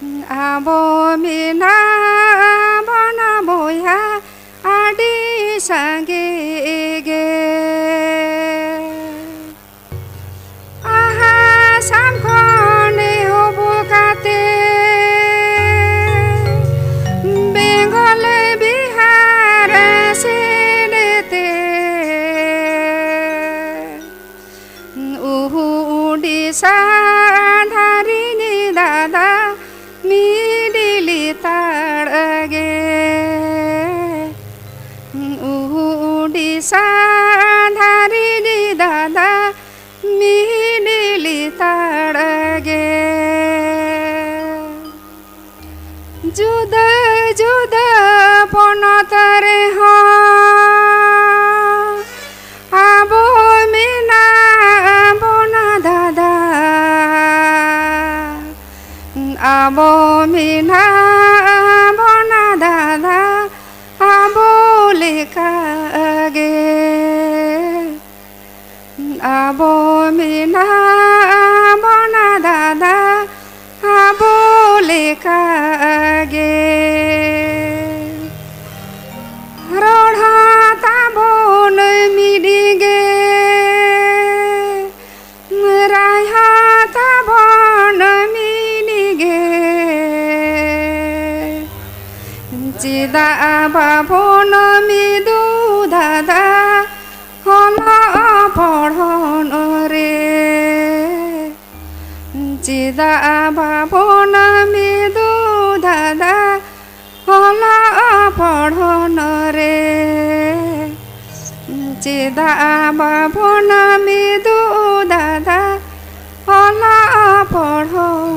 Abo mina bona boya adi sange ge aha samkhone hobukate bengal bihar sinete udisa dharini dada Midilli ताड़गे Orissa Dharini दादा Midilli ताड़गे जुदा जुदा पनतरे हो आबो मिना बना दादा abo mina bona dada abo lekage abo mina bona dada abo lekage rodha tabon midige raiha tabon Cida babon midu dada hola podhon re Cida babon midu dada hola podhon re Cida babon midu dada hola podhon